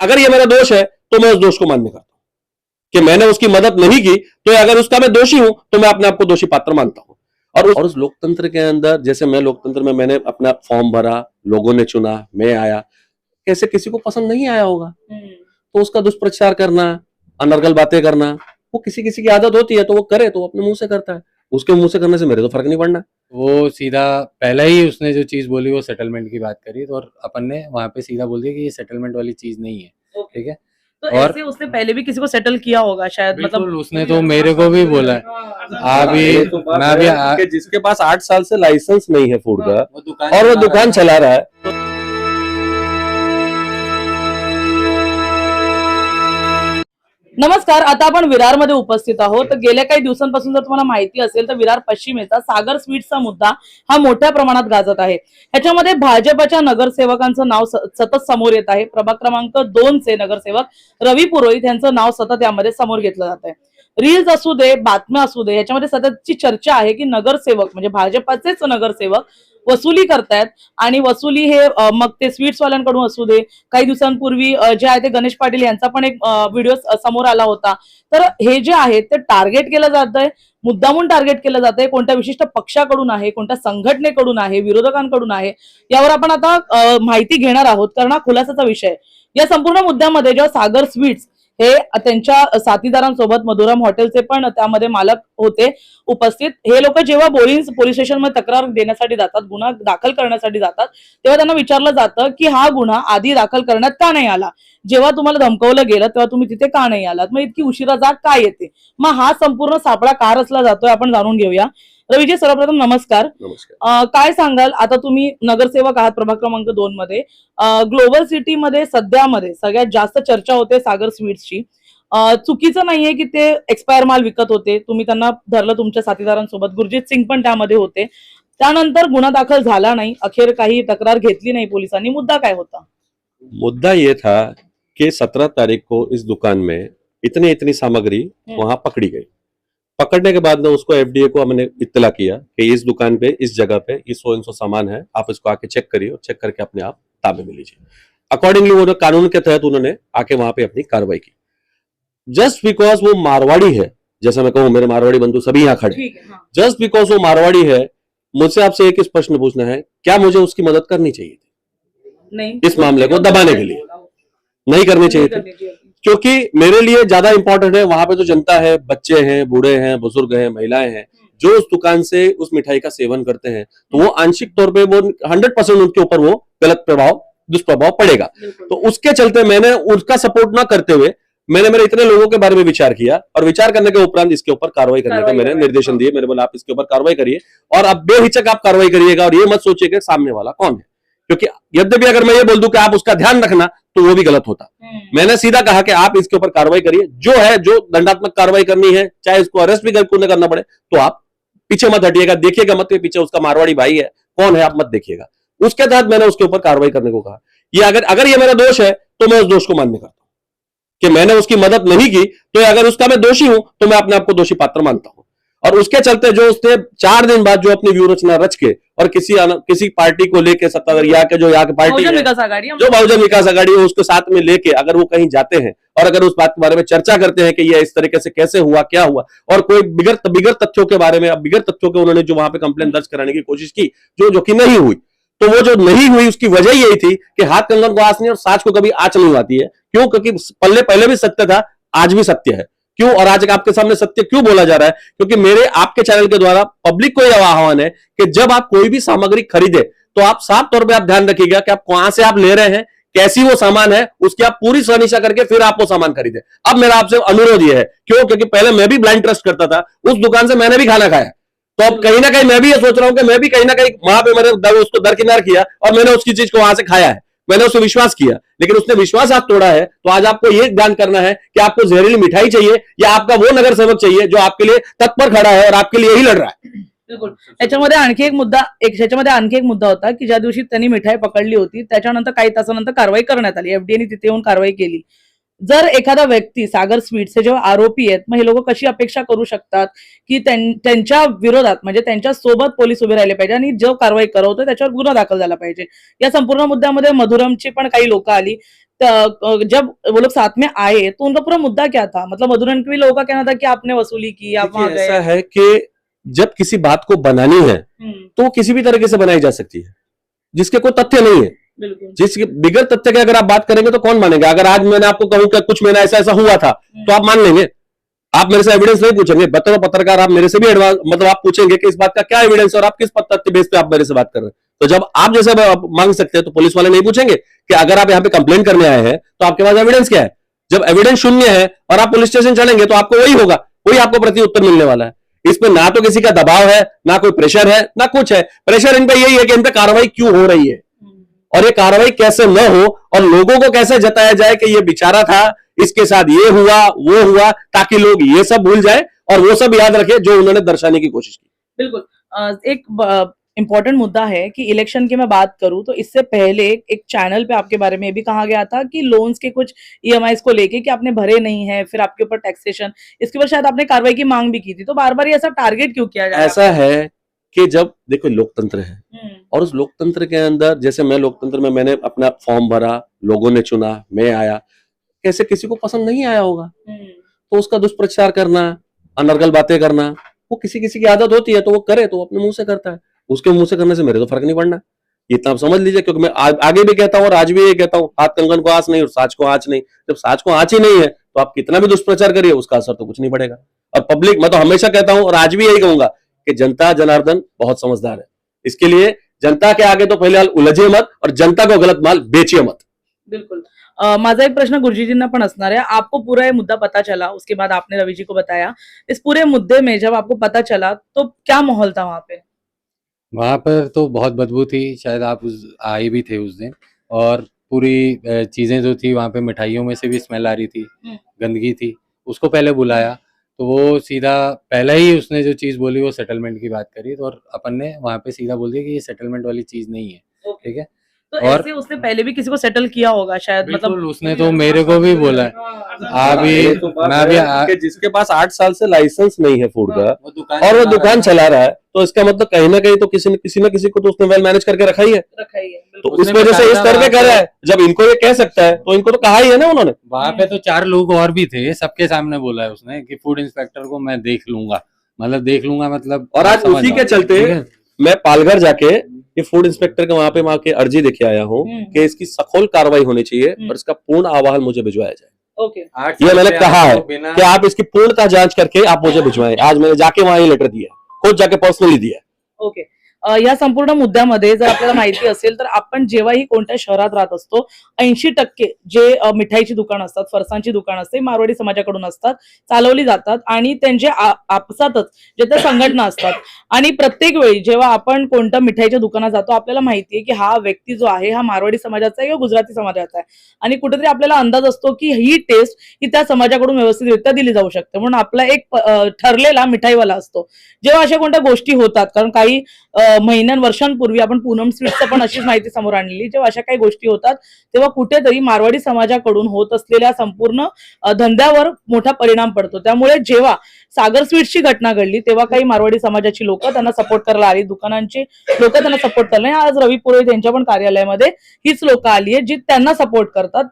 अगर ये मेरा दोष है तो मैं उस दोष को मान्य करता हूं कि मैंने उसकी मदद नहीं की, तो अगर उसका मैं दोषी हूं तो मैं अपने आप को दोषी पात्र मानता हूं। और उस लोकतंत्र के अंदर, जैसे मैं लोकतंत्र में मैंने अपना फॉर्म भरा, लोगों ने चुना, मैं आया, कैसे किसी को पसंद नहीं आया होगा तो उसका दुष्प्रचार करना, अनर्गल बातें करना, वो किसी किसी की आदत होती है, तो वो करे, तो वो अपने मुंह से करता है। उसके मुंह से करने से मेरे तो फर्क नहीं पड़ना। वो सीधा पहले ही उसने जो चीज बोली वो सेटलमेंट की बात करी, तो और अपन ने वहां पे सीधा बोल दिया कि ये सेटलमेंट वाली चीज नहीं है। ठीक है, तो और ऐसे उसने पहले भी किसी को सेटल किया होगा शायद, मतलब उसने तो मेरे को भी बोला है। अभी तो मैं भी जिसके पास 8 साल से लाइसेंस नहीं है फूड का दुकान और वो दुकान चला रहा है, नमस्कार, आता आपण विरारमध्ये उपस्थित आहोत। तर गेल्या काही दिवसांपासून जर तुम्हाला माहिती असेल तर विरार पश्चिमेचा सागर स्वीट्सचा मुद्दा हा मोठ्या प्रमाणात गाजत आहे। ह्याच्यामध्ये भाजपच्या नगरसेवकांचं नाव सतत समोर येत आहे। प्रभाग क्रमांक 2 चे नगरसेवक रवी पुरोहित यांचं नाव सतत यामध्ये समोर घेतलं जात आहे। रील्स असू दे, बातम्या असू दे, याच्यामध्ये सततची चर्चा आहे की नगरसेवक म्हणजे भाजपचेच नगरसेवक वसुली करतायत आणि वसुली हे मग ते स्वीट्स वाल्यांकडून असू दे, काही दिवसांपूर्वी जे आहे ते गणेश पाटील यांचा पण एक व्हिडिओ समोर आला होता। तर हे जे आहे ते टार्गेट केलं जातंय, मुद्दामून टार्गेट केलं जातंय, कोणत्या विशिष्ट पक्षाकडून आहे, कोणत्या संघटनेकडून आहे, विरोधकांकडून आहे, यावर आपण आता माहिती घेणार आहोत, कारण हा खुलासाचा विषय। या संपूर्ण मुद्द्यामध्ये जेव्हा सागर स्वीट्स हे त्यांच्या साथीदारांसोबत मधुराम हॉटेलचे पण त्यामध्ये मालक होते उपस्थित, हे लोक जेव्हा बोरिंग पोलीस स्टेशन मध्ये तक्रार देण्यासाठी जातात, गुन्हा दाखल करण्यासाठी जातात, तेव्हा त्यांना विचारलं जातं की हा गुन्हा आधी दाखल करण्यात का नाही आला, जेव्हा तुम्हाला धमकवलं गेलं तेव्हा तुम्ही तिथे का नाही आलात, मग इतकी उशिरा जाग का येते, मग हा संपूर्ण सापळा का रचला जातोय आपण जाणून घेऊया। रवीजी, सर्वप्रथम नमस्कार। काय सांगाल, आता तुम्ही नगरसेवक आहात प्रभाग क्रमांक 2 मध्ये, ग्लोबल सिटी मध्ये सध्यामध्ये सगळ्यात जास्त चर्चा होते सागर स्वीट्सची। चुकीचं नाहीये की ते एक्सपायर माल विकत होते, तुम्ही त्यांना धरलं तुमच्या साथीदारांसोबत, गुरजीत सिंग पण त्यामध्ये होते, त्यानंतर गुन्हा दाखल झाला नाही, अखेर काही तक्रार घेतली नाही पोलिसांनी, मुद्दा काय होता? मुद्दा ये था कि 17 तारीख को इस दुकान में इतनी सामग्री वहां पकड़ी गई। पकड़ने के बाद में उसको एफडीए को हमने इत्तला किया कि इस दुकान पे, इस जगह पे ये 100 सामान है, आप इसको आके चेक करिए और चेक करके अपने आप ताबे में लीजिए। अकॉर्डिंगली उन्होंने कानून के तहत उन्होंने आके वहां पे अपनी कार्रवाई की। जस्ट बिकॉज वो मारवाड़ी है, जैसा मैं कहूं, मेरे मारवाड़ी बंधु सभी यहाँ खड़े, जस्ट बिकॉज वो मारवाड़ी है, मुझसे आपसे एक प्रश्न पूछना है, क्या मुझे उसकी मदद करनी चाहिए थी? नहीं, इस मामले को दबाने के लिए नहीं करनी चाहिए थी, क्योंकि मेरे लिए ज्यादा इंपॉर्टेंट है वहां पे जो जनता है, बच्चे हैं, बूढ़े हैं, बुजुर्ग हैं, महिलाएं हैं, जो उस दुकान से उस मिठाई का सेवन करते हैं, तो वो आंशिक तौर पे वो 100% उनके ऊपर वो गलत प्रभाव, दुष्प्रभाव पड़ेगा। तो उसके चलते मैंने उसका सपोर्ट ना करते हुए मैंने मेरे इतने लोगों के बारे में विचार किया, और विचार करने के उपरांत इसके ऊपर कार्रवाई करने का मैंने निर्देशन दिए। मैंने बोला आप इसके ऊपर कार्रवाई करिए, और अब बेहिचक आप कार्रवाई करिएगा, और ये मत सोचिए कि सामने वाला कौन है, क्योंकि यद्यपि अगर मैं ये बोल दूं कि आप उसका ध्यान रखना तो वो भी गलत होता। मैंने सीधा कहा कि आप इसके ऊपर कार्रवाई करिए, जो है, जो दंडात्मक कार्रवाई करनी है, चाहे इसको अरेस्ट भी करना पड़े, तो आप पीछे मत हटिएगा, देखिएगा मत, पीछे उसका मारवाड़ी भाई है, कौन है, आप मत देखिएगा। उसके तहत मैंने उसके ऊपर कार्रवाई करने को कहा। ये अगर ये मेरा दोष है तो मैं उस दोष को मान्य करता हूं कि मैंने उसकी मदद नहीं की, तो अगर उसका मैं दोषी हूं तो मैं अपने आप को दोषी पात्र मानता हूं। और उसके चलते जो उसने 4 दिन बाद जो अपनी व्यू रचना रच के और किसी पार्टी को लेके, सत्ताधारी यहाँ के पार्टी है, जो बहुजन विकास आघाड़ी है, उसको साथ में लेके अगर वो कहीं जाते हैं और अगर उस बात के बारे में चर्चा करते हैं कि ये इस तरीके से कैसे हुआ, क्या हुआ, और कोई बिगर तथ्यों के बारे में, बिगर तथ्यों के उन्होंने जो वहां पे कंप्लेन दर्ज कराने की कोशिश की, जो कि नहीं हुई, तो वो जो नहीं हुई उसकी वजह यही थी कि हाथ कंगन को आंच नहीं और साच को कभी आंच नहीं आती है। क्यों? क्योंकि पहले भी सत्य था, आज भी सत्य है। क्यों? और आज आपके सामने सत्य क्यों बोला जा रहा है? क्योंकि मेरे आपके चैनल के द्वारा पब्लिक को यह आह्वान है कि जब आप कोई भी सामग्री खरीदे तो आप साफ तौर पे आप ध्यान रखिएगा कि आप कहां से आप ले रहे हैं, कैसी वो सामान है, उसकी आप पूरी समीक्षा करके फिर आप वो सामान खरीदे। अब मेरा आपसे अनुरोध यह है, क्यों? क्योंकि पहले मैं भी ब्लाइंड ट्रस्ट करता था, उस दुकान से मैंने भी खाना खाया, तो अब कहीं ना कहीं मैं भी ये सोच रहा हूं कि मैं भी कहीं ना कहीं वहां पे मैंने उसको दरकिनार किया और मैंने उसकी चीज को वहां से खाया है, मैंने उससे विश्वास किया, लेकिन उसने विश्वास आप तोड़ा है। तो आज आपको ये ध्यान करना है कि आपको जहरीली मिठाई चाहिए या आपका वो नगर सेवक चाहिए जो आपके लिए तत्पर खड़ा है और आपके लिए यही लड़ रहा है। बिलकुल। याच्यामध्ये आणखी एक मुद्दा होता की ज्या दिवशी त्यांनी मिठाई पकडली होती त्याच्यानंतर काही तासानंतर कारवाई करण्यात आली, एफडीएने तिथे येऊन कारवाई केली। जर एखादा व्यक्ती सागर स्वीट्सचे जेव्हा आरोपी आहेत, मग हे लोक कशी अपेक्षा करू शकतात की त्यांच्या विरोधात, म्हणजे त्यांच्या सोबत पोलीस उभे राहिले पाहिजे आणि जो कारवाई करवतो त्याच्यावर गुन्हा दाखल झाला पाहिजे। या संपूर्ण मुद्द्यामध्ये मधुरमची पण काही लोक आली, जब वो लोग साथ में आए तो उनका पूरा मुद्दा क्या था? मतलब मधुर रणवीर लोगों का कहना था कि आपने वसूली की, आप वहां देखिए, गए। ऐसा है कि जब किसी बात को बनानी है तो वो किसी भी तरीके से बनाई जा सकती है, जिसके कोई तथ्य नहीं है। बिल्कुल। जिसके बिगर तथ्य के अगर आप बात करेंगे तो कौन मानेगा? अगर आज मैंने आपको कहूं कि कुछ महीना ऐसा ऐसा हुआ था तो आप मान लेंगे? आप मेरे से एविडेंस नहीं पूछेंगे? बतौर पत्रकार आप मेरे से भी एडवांस मतलब आप पूछेंगे कि इस बात का क्या एविडेंस और आप किस तथ्य बेस पे आप मेरे से बात कर रहे हैं। तो जब आप जैसे मांग सकते हैं तो पुलिस वाले नहीं पूछेंगे कि अगर आप यहाँ पे कंप्लेंट करने आए हैं तो आपके पास एविडेंस क्या है? जब एविडेंस शून्य है और आप पुलिस स्टेशन चलेंगे तो आपको वही होगा, वही आपको प्रति उत्तर मिलने वाला है। इस पे ना तो किसी का दबाव है, ना कोई प्रेशर है, ना कुछ है। प्रेशर इन पे यही है कि इन पे कार्रवाई क्यों हो रही है और ये कार्रवाई कैसे न हो और लोगों को कैसे जताया जाए कि ये बेचारा था, इसके साथ ये हुआ वो हुआ, ताकि लोग ये सब भूल जाए और वो सब याद रखे जो उन्होंने दर्शाने की कोशिश की। बिल्कुल। एक इम्पोर्टेंट मुद्दा है कि इलेक्शन की मैं बात करूं तो इससे पहले एक चैनल पे आपके बारे में भी कहा गया था कि लोन्स के कुछ ईएमआईज को लेके कि आपने भरे नहीं है, फिर आपके ऊपर टैक्सेशन, इसके ऊपर शायद आपने कार्रवाई की मांग भी की थी। तो बार बार ये ऐसा टारगेट क्यों किया जा रहा है? ऐसा है कि जब देखो लोकतंत्र है हम्म, और उस लोकतंत्र के अंदर जैसे मैं लोकतंत्र में मैंने अपना फॉर्म भरा, लोगों ने चुना, मैं आया, कैसे किसी को पसंद नहीं आया होगा तो उसका दुष्प्रचार करना, अनर्गल बातें करना, वो किसी किसी की आदत होती है तो वो करे, तो वो अपने मुंह से करता है। उसके मुंह से करने से मेरे तो फर्क नहीं पड़ना, इतना आप समझ लीजिए। क्योंकि मैं आगे भी कहता हूँ और आज भी ये कहता हूँ, हाथ कंगन को आंच नहीं और साच को आंच नहीं। जब साच को आंच ही नहीं है तो आप कितना भी दुष्प्रचार करिए उसका असर तो कुछ नहीं पड़ेगा। और पब्लिक, मैं तो हमेशा कहता हूँ और आज भी यही कहूंगा कि जनता जनार्दन बहुत समझदार है। इसके लिए जनता के आगे तो फिलहाल उलझिए मत और जनता को गलत माल बेचिए मत। बिल्कुल। माझा एक प्रश्न गुरुजींना पण असणार आहे। आपको पूरा ये मुद्दा पता चला, उसके बाद आपने रवि जी को बताया। इस पूरे मुद्दे में जब आपको पता चला तो क्या माहौल था वहां पे? वहाँ पर तो बहुत बदबू थी, शायद आप उस आए भी थे उस दिन, और पूरी चीज़ें जो थी वहाँ पे मिठाइयों में से भी स्मेल आ रही थी, गंदगी थी। उसको पहले बुलाया तो वो सीधा पहले ही उसने जो चीज़ बोली वो सेटलमेंट की बात करी, तो और अपन ने वहाँ पे सीधा बोल दिया कि ये सेटलमेंट वाली चीज़ नहीं है, ठीक है। तो और ऐसे उसने पहले भी किसी को सेटल किया होगा शायद, बिल्कुल मतलब उसने तो मेरे को भी बोला है। अभी ये तो बात मैं है अभी कि जिसके पास 8 साल से लाइसेंस नहीं है फूड का वो दुकान और वो चला रहा दुकान है। चला रहा है तो इसका मतलब कहीं ना कहीं तो किसी न किसी को तो उसने वेल मैनेज करके रखा ही है। रखा ही है। तो बिल्कुल। उस वजह से इस तरह कर रहा है। जब इनको ये कह सकता है तो इनको तो कहा ही है ना उन्होंने। वहां पे तो 4 लोग और भी थे, सबके सामने बोला है उसने कि फूड इंस्पेक्टर को मैं देख लूंगा, मतलब और आज समझ उसी जाओ, के चलते ठीक है? मैं पालघर जाके ये फूड इंस्पेक्टर के वहां पे अर्जी देके आया हूँ कि इसकी सखोल कार्रवाई होनी चाहिए और इसका पूर्ण अहवाल मुझे भिजवाया जाए। ओके। ये मैंने कहा है कि आप इसकी पूर्णतः जांच करके आप मुझे भिजवाएं। आज मैंने जाके वहां ये लेटर दिया, खुद जाके पर्सनली दिया। ओके। या संपूर्ण मुद्द्यामध्ये जर आपल्याला माहिती असेल तर आपण जेव्हाही कोणत्या शहरात राहत असतो 80% जे मिठाईची दुकान असतात, फरसांची दुकान असते, मारवाडी समाजाकडून असतात, चालवली जातात आणि त्यांचे आपसातच जे त्या संघटना असतात आणि प्रत्येक वेळी जेव्हा आपण कोणत्या मिठाईच्या दुकानात जातो आपल्याला माहिती आहे की हा व्यक्ती जो आहे हा मारवाडी समाजाचा आहे किंवा गुजराती समाजाचा आहे आणि कुठेतरी आपल्याला अंदाज असतो की ही टेस्ट ही त्या समाजाकडून व्यवस्थितरित्या दिली जाऊ शकते, म्हणून आपला एक ठरलेला मिठाईवाला असतो। जेव्हा अशा कोणत्या गोष्टी होतात, कारण काही वर्षांपूर्वी आपण पूनम स्वीट्सचं पण अशीच माहिती समोर आणलेली, जेव्हा अशा काही गोष्टी होतात तेव्हा कुठेतरी मारवाडी समाजाकडून होत असलेल्या संपूर्ण धंद्यावर मोठा परिणाम पडतो। त्यामुळे जेव्हा सागर स्वीट्सची घटना घडली तेव्हा काही मारवाडी समाजाची लोक त्यांना सपोर्ट करायला आली, दुकानांची लोक त्यांना सपोर्ट करायला। आज रवी पुरोहित यांच्या पण कार्यालयामध्ये हीच लोक आली आहे जी त्यांना सपोर्ट करतात।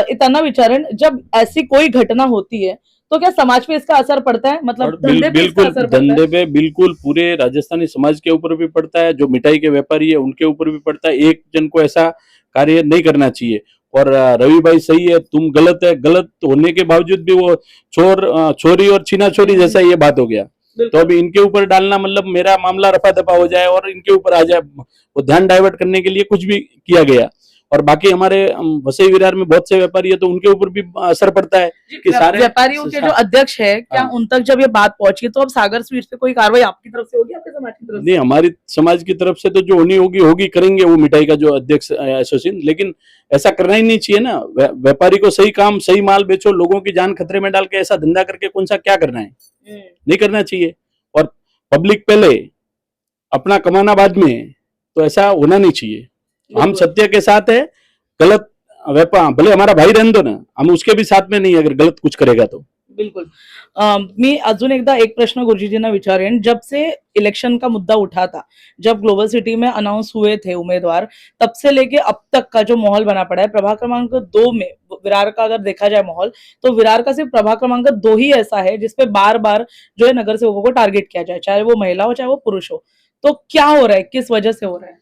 त्यांना विचारेन, जब ऐसी कोई घटना होती है तो क्या समाज पे इसका असर पड़ता है, मतलब धंधे पे इसका बिल्कुल असर पड़ता है? धंधे पे बिल्कुल पूरे राजस्थानी समाज के ऊपर भी पड़ता है, जो मिठाई के व्यापारी है उनके ऊपर भी पड़ता है। एक जन को ऐसा कार्य नहीं करना चाहिए। और रवि भाई सही है, तुम गलत है, गलत होने के बावजूद भी वो चोरी और छीना छोरी जैसा ये बात हो गया। तो अभी इनके ऊपर डालना मतलब मेरा मामला रफा दफा हो जाए और इनके ऊपर आ जाए, वो ध्यान डाइवर्ट करने के लिए कुछ भी किया गया। और बाकी हमारे वसई विरार में बहुत से व्यापारी है तो उनके ऊपर भी असर पड़ता है कि सारे व्यापारियों के जो अध्यक्ष है, क्या हाँ। उन तक जब ये बात पहुंची तो अब सागर स्वीट्स पे कोई कार्रवाई आपकी तरफ से होगी, आपके समाज की तरफ से? नहीं, हमारी समाज की तरफ से तो जो होनी होगी होगी, करेंगे वो मिठाई का जो अध्यक्ष एसोसिएशन। लेकिन ऐसा करना ही नहीं चाहिए ना। व्यापारी को सही काम सही माल बेचो, लोगों की जान खतरे में डाल के ऐसा धंधा करके कौन सा क्या करना है, नहीं करना चाहिए। और पब्लिक पहले अपना कमाना बाद में, तो ऐसा होना नहीं चाहिए। हम सत्य के साथ है, गलत व्यापार भले हमारा भाई रहने दो ना, हम उसके भी साथ में नहीं अगर गलत कुछ करेगा तो। बिल्कुल। मी अजून एकदा एक प्रश्न गुरुजीजींना विचारेन, जब से इलेक्शन का मुद्दा उठा था, जब ग्लोबल सिटी में अनाउंस हुए थे उम्मीदवार, तब से लेके अब तक का जो माहौल बना पड़ा है, प्रभाग क्रमांक 2 में विरार का अगर देखा जाए माहौल, तो विरार का सिर्फ प्रभाग क्रमांक 2 ही ऐसा है जिसपे बार-बार जो है नगर सेवकों को टारगेट किया जाए, चाहे वो महिला हो, चाहे वो पुरुष हो। तो क्या हो रहा है? किस वजह से हो रहा है?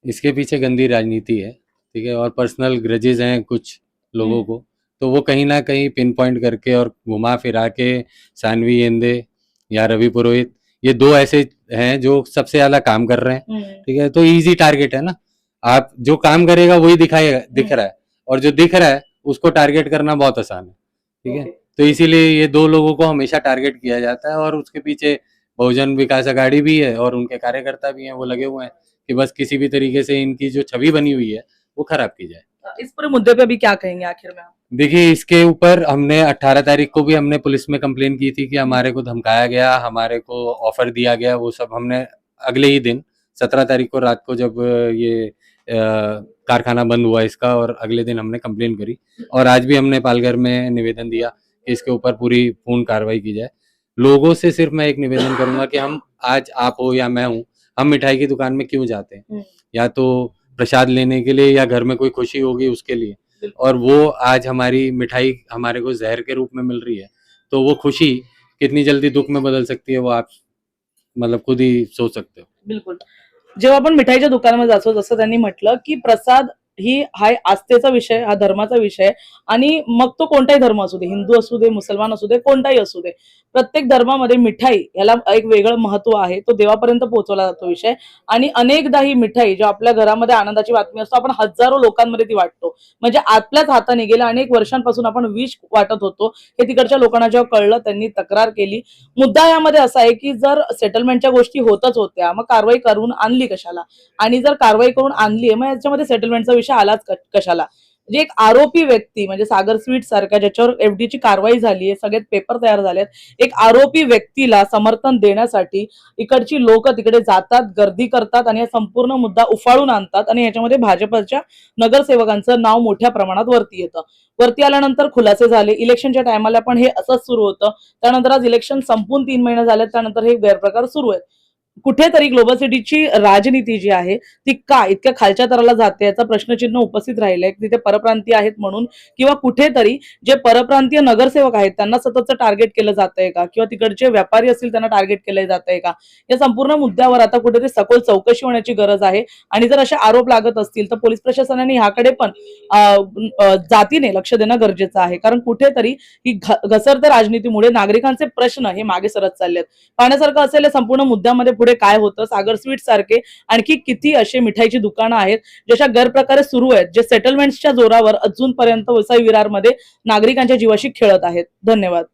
इसके पीछे गंदी राजनीति है, ठीक है, और पर्सनल ग्रजेस हैं कुछ लोगों हम्म। को, तो वो कहीं ना कहीं पिन पॉइंट करके और घुमा फिरा के सानवी येंदे या रवि पुरोहित, ये दो ऐसे हैं जो सबसे ज्यादा काम कर रहे हैं, ठीक है, तो इजी टारगेट है ना। आप जो काम करेगा वही दिखाएगा, दिख रहा है, और जो दिख रहा है उसको टारगेट करना बहुत आसान है, ठीक है। ओके। तो इसीलिए ये दो लोगों को हमेशा टारगेट किया जाता है, और उसके पीछे बहुजन विकास अघाड़ी भी है और उनके कार्यकर्ता भी हैं, वो लगे हुए हैं कि बस किसी भी तरीके से इनकी जो छवि बनी हुई है वो खराब की जाए। इस पूरे मुद्दे पे अभी क्या कहेंगे आखिर में आप? देखिए, इसके ऊपर हमने 18 तारीख को भी हमने पुलिस में कंप्लेन की थी कि हमारे को धमकाया गया, हमारे को ऑफर दिया गया, वो सब हमने अगले ही दिन 17 तारीख को रात को जब ये कारखाना बंद हुआ इसका, और अगले दिन हमने कंप्लेन करी, और आज भी हमने पालघर में निवेदन दिया कि इसके ऊपर पूरी पूर्ण कार्रवाई की जाए। लोगों से सिर्फ मैं एक निवेदन करूंगा कि हम, आज आप हो या मैं हूं, हम मिठाई की दुकान में क्यों जाते हैं? या तो प्रसाद लेने के लिए, या घर में कोई खुशी होगी उसके लिए, और वो आज हमारी मिठाई हमारे को जहर के रूप में मिल रही है, तो वो खुशी कितनी जल्दी दुख में बदल सकती है वो आप मतलब खुद ही सोच सकते हो। बिलकुल. जेव्हा आपण मिठाईच्या दुकानामध्ये जातो, जसं त्यांनी म्हटलं की प्रसाद ही हा आस्थेचा विषय, हा धर्माचा विषय, आणि मग तो कोणताही धर्म असू दे, हिंदू असू दे, मुसलमान असू दे, कोणताही असू दे, प्रत्येक धर्मामध्ये मिठाई याला एक वेगळं महत्व आहे, तो देवापर्यंत पोहोचवला जातो विषय. आणि अनेकदा ही मिठाई जो आपल्या घरामध्ये आनंदाची बातमी असतो, आपण हजारो लोकांमध्ये ती वाटतो, म्हणजे आपल्याच हाताने गेल्या अनेक वर्षांपासून आपण विष वाटत होतो, हे तिकडच्या लोकांना जेव्हा कळलं, त्यांनी तक्रार केली. मुद्दा यामध्ये असा आहे की जर सेटलमेंटच्या गोष्टी होतच होत्या, मग कारवाई करून आणली कशाला? आणि जर कारवाई करून आणली आहे, मग याच्यामध्ये सेटलमेंटचा विषय आलाच कशाला? म्हणजे एक आरोपी व्यक्ती, म्हणजे सागर स्वीट सारख्या ज्याच्यावर एफडीची कारवाई झाली आहे, सगळे पेपर तयार झालेत, एक आरोपी व्यक्तीला समर्थन देण्यासाठी इकडची लोक तिकडे जातात, गर्दी करतात आणि हा संपूर्ण मुद्दा उफाळून आणतात, आणि याच्यामध्ये भाजपच्या नगरसेवकांचं नाव मोठ्या प्रमाणात वरती येतं. वरती आल्यानंतर खुलासे झाले. इलेक्शनच्या टायमाला पण हे असंच सुरू होतं. त्यानंतर आज इलेक्शन संपून 3 महिने झाले, त्यानंतर हे गैरप्रकार सुरू आहेत. कुठेतरी ग्लोबल सिटीची राजनीती जी आहे ती का इतक्या खालच्या तराला जाते, याचा प्रश्नचिन्ह उपस्थित राहिलंय. तिथे परप्रांतीय आहेत म्हणून, किंवा कुठेतरी जे परप्रांतीय नगरसेवक आहेत त्यांना सततचं टार्गेट केलं जातंय का, किंवा तिकडचे व्यापारी असतील त्यांना टार्गेट केलं जातंय का? या संपूर्ण मुद्द्यावर आता कुठेतरी सखोल चौकशी होण्याची गरज आहे. आणि जर असे आरोप लागत असतील तर पोलीस प्रशासनाने ह्याकडे पण जातीने लक्ष देणं गरजेचं आहे. कारण कुठेतरी ही घसरत्या राजनीतीमुळे नागरिकांचे प्रश्न हे मागे सरत चाललेत. पाहण्यासारखं असेल या संपूर्ण मुद्द्यामध्ये पुढे काय होतं. सागर स्वीट सारखे आणखी किती असे मिठाईची दुकानं आहेत जशा गैरप्रकारे सुरू आहेत, जे सेटलमेंटच्या जोरावर अजूनपर्यंत वसई विरारमध्ये नागरिकांच्या जीवाशी खेळत आहेत. धन्यवाद.